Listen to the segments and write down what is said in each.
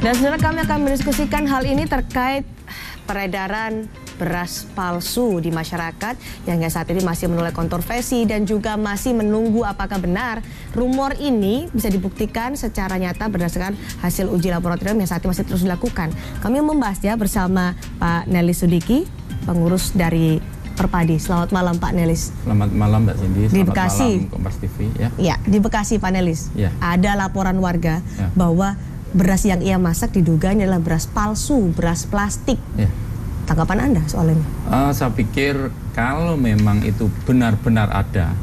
Dan saudara, kami akan mendiskusikan hal ini terkait peredaran beras palsu di masyarakat yang hingga saat ini masih menuai kontroversi dan juga masih menunggu apakah benar rumor ini bisa dibuktikan secara nyata berdasarkan hasil uji laboratorium yang saat ini masih terus dilakukan. Kami membahasnya bersama Pak Nelis Sudiki, pengurus dari Perpadi. Selamat malam Pak Nelis. Selamat malam Mbak Cindy. Di Bekasi, malam Kompas TV. Ya, di Bekasi Pak Nelis. Ya. Ada laporan warga bahwa beras yang ia masak diduga ini adalah beras palsu, beras plastik. Ya. Tanggapan Anda soal ini? Saya pikir kalau memang itu benar-benar ada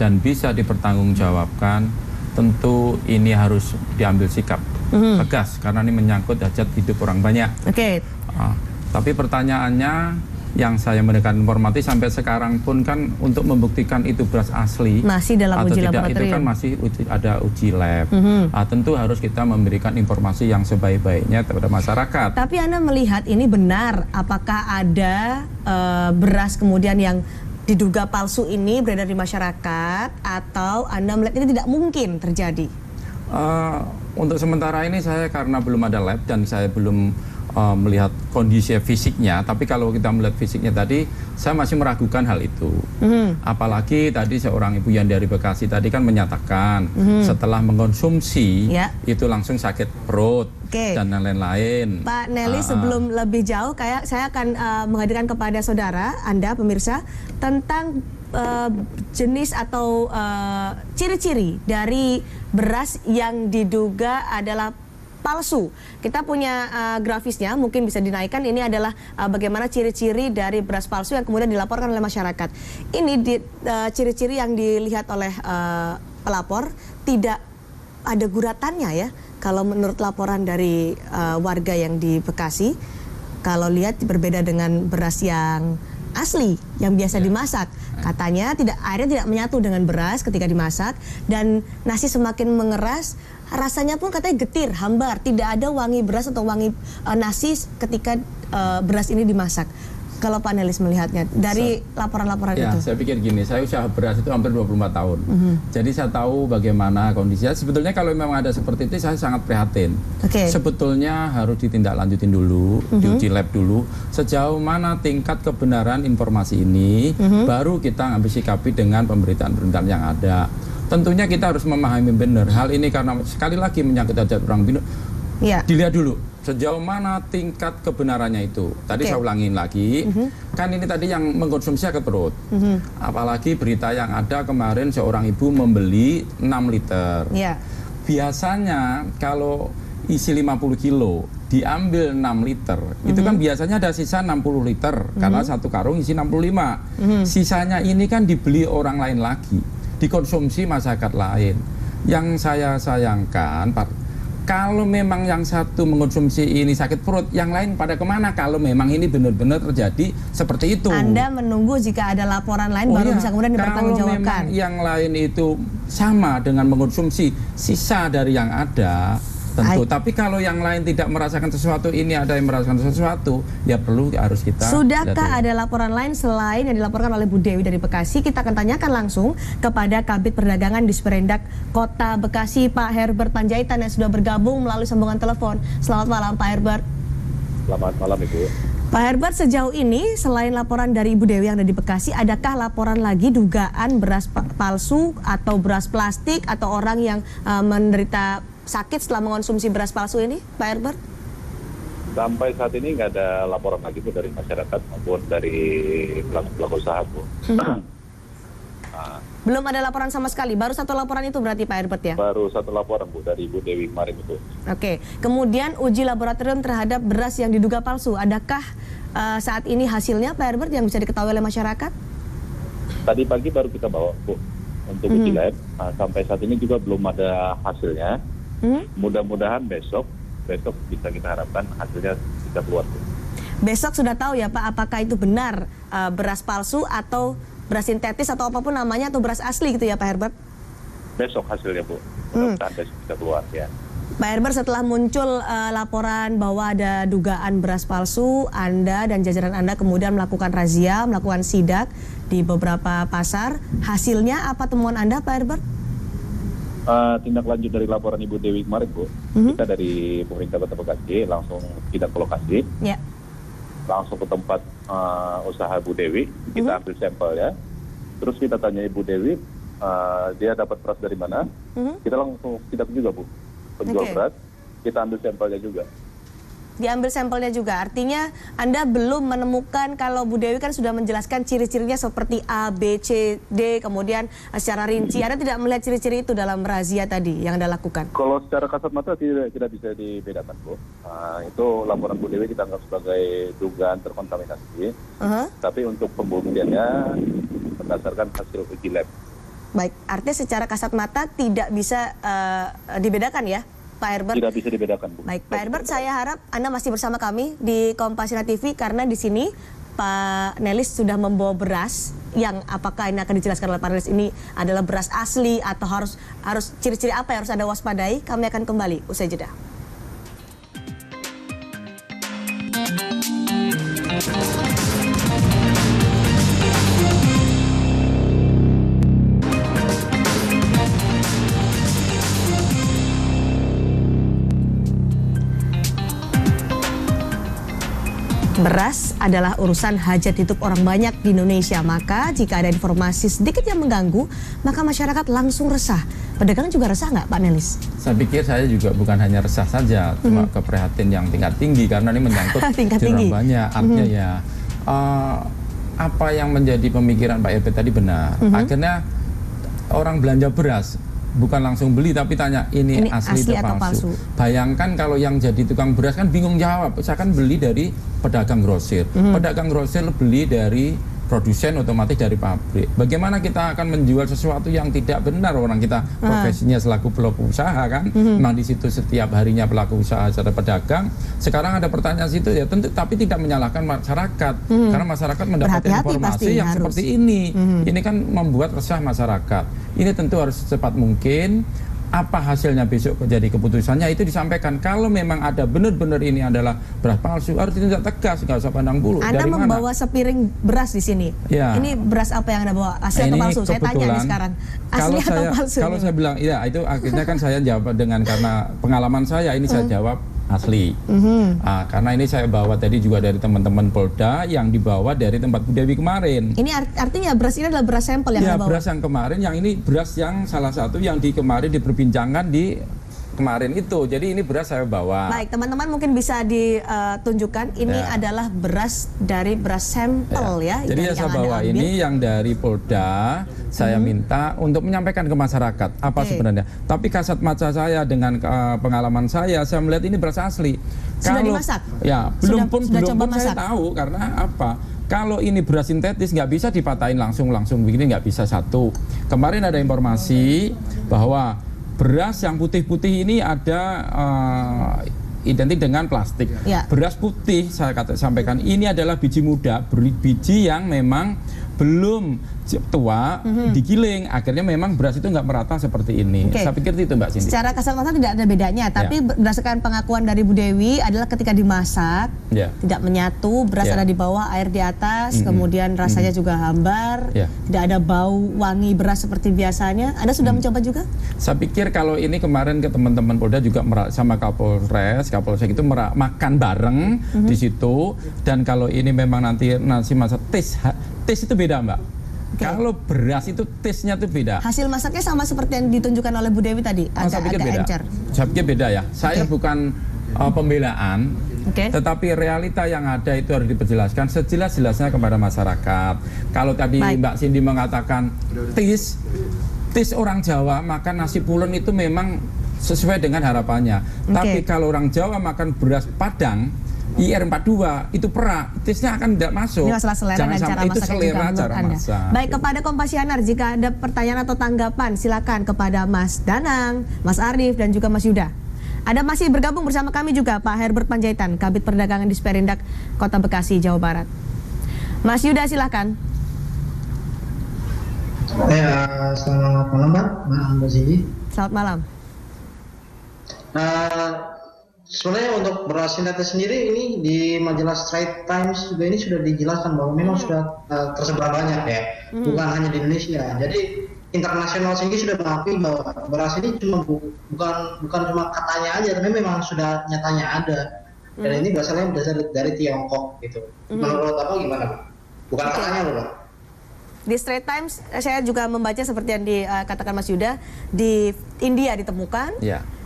dan bisa dipertanggungjawabkan, tentu ini harus diambil sikap tegas karena ini menyangkut hajat hidup orang banyak. Oke. Tapi pertanyaannya yang saya mendengar informasi sampai sekarang pun kan untuk membuktikan itu beras asli masih dalam atau uji tidak laboratorium. itu kan masih ada uji lab. Tentu harus kita memberikan informasi yang sebaik-baiknya kepada masyarakat. Tapi Anda melihat ini benar, apakah ada beras kemudian yang diduga palsu ini beredar di masyarakat, atau Anda melihat ini tidak mungkin terjadi? Untuk sementara ini saya karena belum ada lab dan saya belum melihat kondisi fisiknya, tapi kalau kita melihat fisiknya tadi, saya masih meragukan hal itu. Apalagi tadi seorang ibu yang dari Bekasi tadi kan menyatakan setelah mengkonsumsi itu langsung sakit perut dan lain-lain. Pak Nelis, sebelum lebih jauh, saya akan menghadirkan kepada saudara Anda pemirsa tentang jenis atau ciri-ciri dari beras yang diduga adalah palsu. Kita punya grafisnya, mungkin bisa dinaikkan. Ini adalah bagaimana ciri-ciri dari beras palsu yang kemudian dilaporkan oleh masyarakat. Ini ciri-ciri yang dilihat oleh pelapor, tidak ada guratannya ya. Kalau menurut laporan dari warga yang di Bekasi, kalau lihat berbeda dengan beras yang asli yang biasa dimasak. Katanya airnya tidak menyatu dengan beras ketika dimasak, dan nasi semakin mengeras, rasanya pun katanya getir, hambar, tidak ada wangi beras atau wangi nasi ketika beras ini dimasak. Kalau Pak Nelis melihatnya dari laporan-laporan itu? Saya pikir gini, saya usaha beras itu hampir 24 tahun. Jadi saya tahu bagaimana kondisinya. Sebetulnya kalau memang ada seperti itu, saya sangat prihatin. Sebetulnya harus ditindaklanjutin dulu, diuji lab dulu. Sejauh mana tingkat kebenaran informasi ini, baru kita ngambil sikapi dengan pemberitaan-pemberitaan yang ada. Tentunya kita harus memahami benar hal ini karena sekali lagi menyangkut hajat orang Bino. Dilihat dulu sejauh mana tingkat kebenarannya itu. Tadi saya ulangin lagi, kan ini tadi yang mengkonsumsi sakit perut. Apalagi berita yang ada kemarin seorang ibu membeli 6 liter. Biasanya kalau isi 50 kilo diambil 6 liter, itu kan biasanya ada sisa 60 liter karena satu karung isi 65. Sisanya ini kan dibeli orang lain lagi, dikonsumsi masyarakat lain. Yang saya sayangkan, Pak, kalau memang yang satu mengkonsumsi ini sakit perut, yang lain pada kemana kalau memang ini benar-benar terjadi seperti itu? Anda menunggu jika ada laporan lain baru bisa kemudian dipertanggungjawabkan. Kalau memang yang lain itu sama dengan mengkonsumsi sisa dari yang ada, tentu. Tapi kalau yang lain tidak merasakan sesuatu, ini ada yang merasakan sesuatu, ya harus kita. Sudahkah ada laporan lain selain yang dilaporkan oleh Bu Dewi dari Bekasi? Kita akan tanyakan langsung kepada Kabid Perdagangan di Sperindak Kota Bekasi, Pak Herbert Panjaitan, yang sudah bergabung melalui sambungan telepon. Selamat malam Pak Herbert. Selamat malam Ibu. Pak Herbert, sejauh ini selain laporan dari Ibu Dewi yang ada di Bekasi, adakah laporan lagi dugaan beras palsu atau beras plastik atau orang yang menderita sakit setelah mengkonsumsi beras palsu ini, Pak Herbert? Sampai saat ini nggak ada laporan lagi Bu dari masyarakat maupun dari pelaku usaha Bu. Belum ada laporan sama sekali, baru satu laporan itu berarti Pak Herbert ya? Baru satu laporan Bu dari Ibu Dewi kemarin itu. Oke, kemudian uji laboratorium terhadap beras yang diduga palsu, adakah saat ini hasilnya Pak Herbert yang bisa diketahui oleh masyarakat? Tadi pagi baru kita bawa Bu untuk uji lab, sampai saat ini juga belum ada hasilnya. Mudah-mudahan besok bisa kita harapkan hasilnya bisa keluar. Besok sudah tahu ya Pak, apakah itu benar beras palsu atau beras sintetis atau apapun namanya, atau beras asli gitu ya Pak Herbert? Besok hasilnya Bu, mudah-mudahan besok bisa keluar ya. Pak Herbert, setelah muncul laporan bahwa ada dugaan beras palsu, Anda dan jajaran Anda kemudian melakukan razia, melakukan sidak di beberapa pasar. Hasilnya apa temuan Anda Pak Herbert? tindak lanjut dari laporan Ibu Dewi kemarin, Bu, kita dari pemerintah Kota Bekasi langsung tidak ke lokasi, langsung ke tempat usaha Bu Dewi, kita ambil sampel ya. Terus kita tanya Ibu Dewi, dia dapat beras dari mana? Kita langsung tidak juga, Bu, penjual beras, kita ambil sampelnya juga. Diambil sampelnya juga, artinya Anda belum menemukan, kalau Bu Dewi kan sudah menjelaskan ciri-cirinya seperti A, B, C, D, kemudian secara rinci. Anda tidak melihat ciri-ciri itu dalam razia tadi yang Anda lakukan? Kalau secara kasat mata tidak bisa dibedakan, Bu. Itu laporan Bu Dewi kita anggap sebagai dugaan terkontaminasi. Tapi untuk pembuktiannya berdasarkan hasil uji lab. Baik, artinya secara kasat mata tidak bisa dibedakan ya, Pak Herbert? Tidak bisa dibedakan, Bu. Baik, Pak Herbert, saya harap Anda masih bersama kami di Kompasiana TV karena di sini Pak Nelis sudah membawa beras yang apakah ini akan dijelaskan oleh Pak Nelis ini adalah beras asli atau harus ciri-ciri apa yang harus Anda waspadai. Kami akan kembali usai jeda. Beras adalah urusan hajat hidup orang banyak di Indonesia, maka jika ada informasi sedikit yang mengganggu, maka masyarakat langsung resah. Pedagang juga resah nggak, Pak Nelis? Saya pikir saya juga bukan hanya resah saja, cuma keprihatin yang tingkat tinggi, karena ini menyangkut orang banyak. Artinya ya, apa yang menjadi pemikiran Pak RP tadi benar. Akhirnya orang belanja beras, bukan langsung beli tapi tanya ini asli atau palsu. Bayangkan kalau yang jadi tukang beras kan bingung jawab. Saya kan beli dari pedagang grosir. Pedagang grosir beli dari produsen, otomatis dari pabrik. Bagaimana kita akan menjual sesuatu yang tidak benar? Orang kita profesinya selaku pelaku usaha kan, memang di situ setiap harinya pelaku usaha secara pedagang. Sekarang ada pertanyaan situ ya tentu, tapi tidak menyalahkan masyarakat karena masyarakat mendapatkan informasi yang seperti ini. Ini kan membuat resah masyarakat. Ini tentu harus secepat mungkin. Apa hasilnya besok jadi keputusannya itu disampaikan. Kalau memang ada benar-benar ini adalah beras palsu, harus ditindak tegas, nggak usah pandang bulu. Anda dari membawa sepiring beras di sini. Ya. Ini beras apa yang Anda bawa? Asli atau palsu? Saya tanya nih sekarang. Asli atau palsu? Kalau saya bilang, ya itu akhirnya kan saya jawab dengan karena pengalaman saya ini saya jawab asli. Karena ini saya bawa tadi juga dari teman-teman Polda yang dibawa dari tempat Bu Dewi kemarin. Ini artinya beras ini adalah beras sampel yang Anda bawa? Ya, beras yang kemarin, yang ini beras yang salah satu yang kemarin diperbincangkan di kemarin itu. Jadi ini beras saya bawa. Baik, teman-teman mungkin bisa ditunjukkan ini adalah beras dari beras sampel ya. Jadi yang saya bawa ini yang dari Polda. Saya minta untuk menyampaikan ke masyarakat apa sebenarnya. Tapi kasat mata saya dengan pengalaman saya melihat ini beras asli. Sudah dimasak? Ya, belum pun saya tahu karena apa? Kalau ini beras sintetis nggak bisa dipatahin langsung begini, nggak bisa satu. Kemarin ada informasi bahwa beras yang putih-putih ini ada identik dengan plastik. Ya. Beras putih saya sampaikan ini adalah biji muda, biji yang memang belum tua, digiling, akhirnya memang beras itu nggak merata seperti ini. Saya pikir itu Mbak Cindy. Secara kasat mata tidak ada bedanya, tapi berdasarkan pengakuan dari Bu Dewi adalah ketika dimasak tidak menyatu, beras ada di bawah, air di atas, kemudian rasanya juga hambar, tidak ada bau wangi beras seperti biasanya. Anda sudah mencoba juga? Saya pikir kalau ini kemarin ke teman-teman Polda juga sama Kapolsek itu makan bareng di situ, dan kalau ini memang nanti masa tes itu beda Mbak. Kalau beras itu tesnya itu beda. Hasil masaknya sama seperti yang ditunjukkan oleh Bu Dewi tadi, agak encer. Saya pikir beda ya. Saya bukan pembelaan, tetapi realita yang ada itu harus diperjelaskan sejelas-jelasnya kepada masyarakat. Kalau tadi Mbak Cindy mengatakan tis orang Jawa makan nasi pulen itu memang sesuai dengan harapannya. Tapi kalau orang Jawa makan beras Padang IR42 itu perak, tesnya akan tidak masuk. Ini masalah selera dan cara masak juga menurut Anda. Baik, kepada Kompasianar, jika ada pertanyaan atau tanggapan silakan kepada Mas Danang, Mas Arief dan juga Mas Yuda. Ada masih bergabung bersama kami juga Pak Herbert Panjaitan, Kabid Perdagangan Disperindak Kota Bekasi, Jawa Barat. Mas Yuda silakan. Selamat malam Mbak Cindy. Selamat malam. Sebenarnya untuk beras sintetis sendiri ini di majalah Straits Times juga ini sudah dijelaskan bahwa memang sudah tersebar banyak ya, bukan hanya di Indonesia. Jadi internasional sendiri sudah mengakui bahwa beras ini bukan cuma katanya aja, tapi memang sudah nyatanya ada. Dan ini berasal dari Tiongkok gitu. Menurut apa gimana, Pak? Bukan katanya loh, Pak. Di Straits Times saya juga membaca seperti yang dikatakan Mas Yuda, di India ditemukan,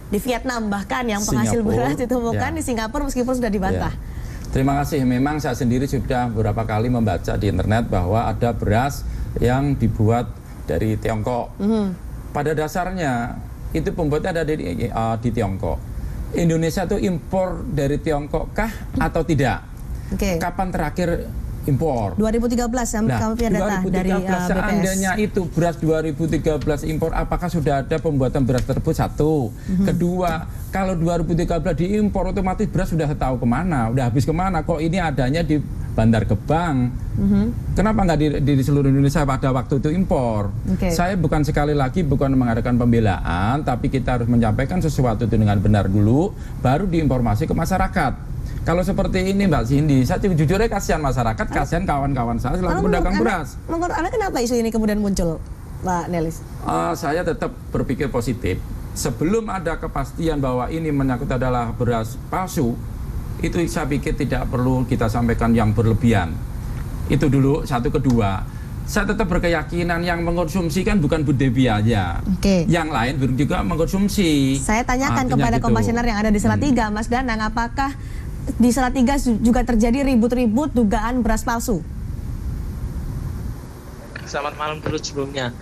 di Vietnam bahkan yang penghasil beras ditemukan, di Singapura meskipun sudah dibantah. Terima kasih. Memang saya sendiri sudah beberapa kali membaca di internet bahwa ada beras yang dibuat dari Tiongkok. Pada dasarnya itu pembuatnya ada di Tiongkok. Indonesia itu impor dari Tiongkok kah atau tidak? Kapan terakhir impor? 2013 kami punya data dari BPS. Seandainya itu beras 2013 impor, apakah sudah ada pembuatan beras tersebut? Satu. Kedua, kalau 2013 diimpor, otomatis beras sudah tahu kemana, udah habis kemana. Kok ini adanya di Bandar Gebang? Kenapa nggak di seluruh Indonesia pada waktu itu impor? Saya bukan sekali lagi bukan mengadakan pembelaan, tapi kita harus menyampaikan sesuatu itu dengan benar dulu, baru diinformasi ke masyarakat. Kalau seperti ini Mbak Cindy, saya jujurnya kasihan masyarakat, kasihan kawan-kawan saya selaku pedagang beras. Menurut Anda kenapa isu ini kemudian muncul, Pak Nelis? Saya tetap berpikir positif. Sebelum ada kepastian bahwa ini menyangkut adalah beras palsu, itu saya pikir tidak perlu kita sampaikan yang berlebihan. Itu dulu, satu. Kedua, saya tetap berkeyakinan yang mengkonsumsi kan bukan Bu Dewi aja. Yang lain juga mengkonsumsi. Saya tanyakan kepada komisioner yang ada di Salatiga, Mas Danang, apakah di Salatiga juga terjadi ribut-ribut dugaan beras palsu? Selamat malam dulu sebelumnya.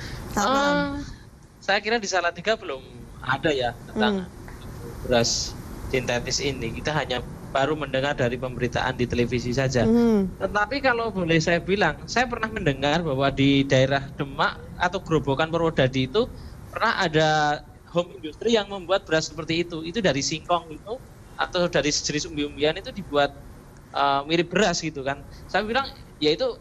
Saya kira di Salatiga belum ada ya tentang beras sintetis ini. Kita hanya baru mendengar dari pemberitaan di televisi saja. Tetapi kalau boleh saya bilang, saya pernah mendengar bahwa di daerah Demak atau Grobogan Purwodadi itu pernah ada home industry yang membuat beras seperti itu. Itu dari singkong itu atau dari sejenis umbi-umbian itu dibuat mirip beras gitu kan. Saya bilang ya itu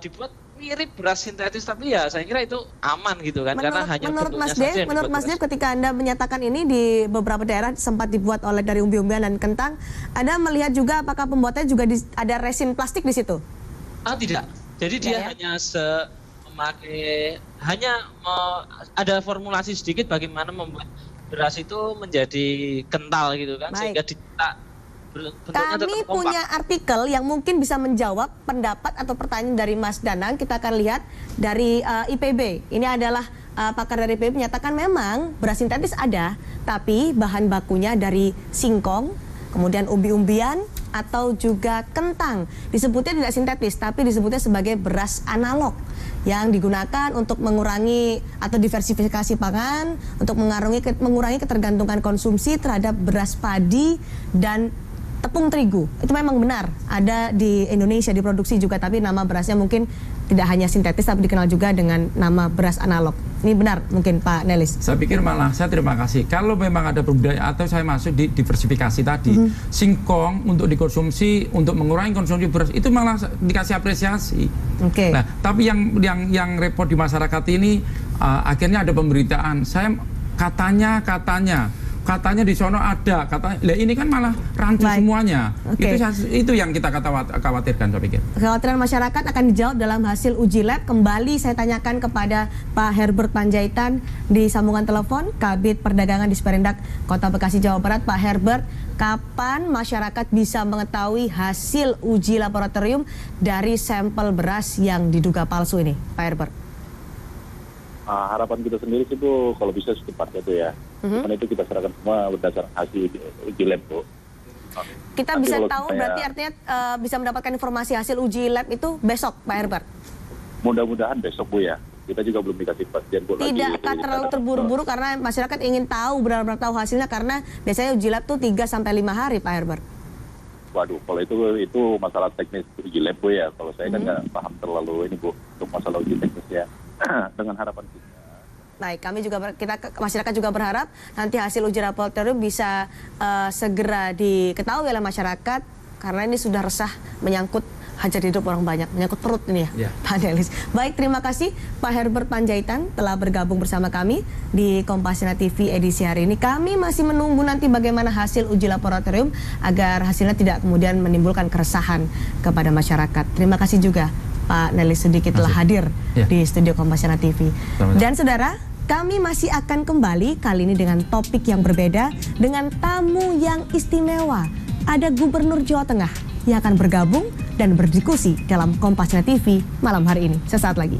dibuat mirip beras sintetis, tapi ya saya kira itu aman gitu kan, karena hanya menurut Mas Dev ketika Anda menyatakan ini di beberapa daerah sempat dibuat oleh dari umbi-umbian dan kentang, Anda melihat juga apakah pembuatannya juga ada resin plastik di situ? Tidak. Jadi dia hanya ada formulasi sedikit bagaimana membuat beras itu menjadi kental gitu kan. Sehingga dicetak. Kami punya artikel yang mungkin bisa menjawab pendapat atau pertanyaan dari Mas Danang. Kita akan lihat dari IPB. Ini adalah pakar dari IPB menyatakan memang beras sintetis ada, tapi bahan bakunya dari singkong, kemudian umbi-umbian atau juga kentang. Disebutnya tidak sintetis, tapi disebutnya sebagai beras analog yang digunakan untuk mengurangi atau diversifikasi pangan, untuk mengurangi ketergantungan konsumsi terhadap beras padi dan tepung terigu. Itu memang benar ada di Indonesia, diproduksi juga, tapi nama berasnya mungkin tidak hanya sintetis tapi dikenal juga dengan nama beras analog. Ini benar mungkin Pak Nelis? Saya pikir malah, saya terima kasih. Kalau memang ada budaya atau saya masuk di diversifikasi tadi, singkong untuk dikonsumsi, untuk mengurangi konsumsi beras, itu malah dikasih apresiasi. Nah, tapi yang repot di masyarakat ini, akhirnya ada pemberitaan, saya katanya di sono ada, katanya ini kan malah rancu semuanya. Itu yang kita khawatirkan, saya pikir. Kekhawatiran masyarakat akan dijawab dalam hasil uji lab. Kembali saya tanyakan kepada Pak Herbert Panjaitan di sambungan telepon, Kabid Perdagangan di Sperindak Kota Bekasi, Jawa Barat. Pak Herbert, kapan masyarakat bisa mengetahui hasil uji laboratorium dari sampel beras yang diduga palsu ini, Pak Herbert? Harapan kita sendiri sih Bu, kalau bisa secepatnya itu ya. Karena itu kita serahkan semua berdasarkan hasil uji lab Bu. Kita nanti bisa tahu berarti artinya bisa mendapatkan informasi hasil uji lab itu besok Pak Herbert? Mudah-mudahan besok Bu ya. Kita juga belum dikasih kepastian Bu. Tidak terlalu terburu-buru karena masyarakat ingin tahu, benar-benar tahu hasilnya, karena biasanya uji lab tuh 3-5 hari Pak Herbert. Waduh, kalau itu masalah teknis uji lab Bu ya. Kalau saya kan nggak paham terlalu ini Bu untuk masalah uji teknis ya. Dengan harapan kita. Baik, masyarakat juga berharap nanti hasil uji laboratorium bisa segera diketahui oleh masyarakat, karena ini sudah resah menyangkut hajat hidup orang banyak, menyangkut perut ini ya, Pak Nelis. Baik, terima kasih Pak Herbert Panjaitan telah bergabung bersama kami di Kompasiana TV edisi hari ini. Kami masih menunggu nanti bagaimana hasil uji laboratorium agar hasilnya tidak kemudian menimbulkan keresahan kepada masyarakat. Terima kasih juga Pak Nelly Sudiki telah hadir di studio Kompasiana TV. Dan saudara, kami masih akan kembali kali ini dengan topik yang berbeda, dengan tamu yang istimewa. Ada Gubernur Jawa Tengah yang akan bergabung dan berdiskusi dalam Kompasiana TV malam hari ini. Sesaat lagi.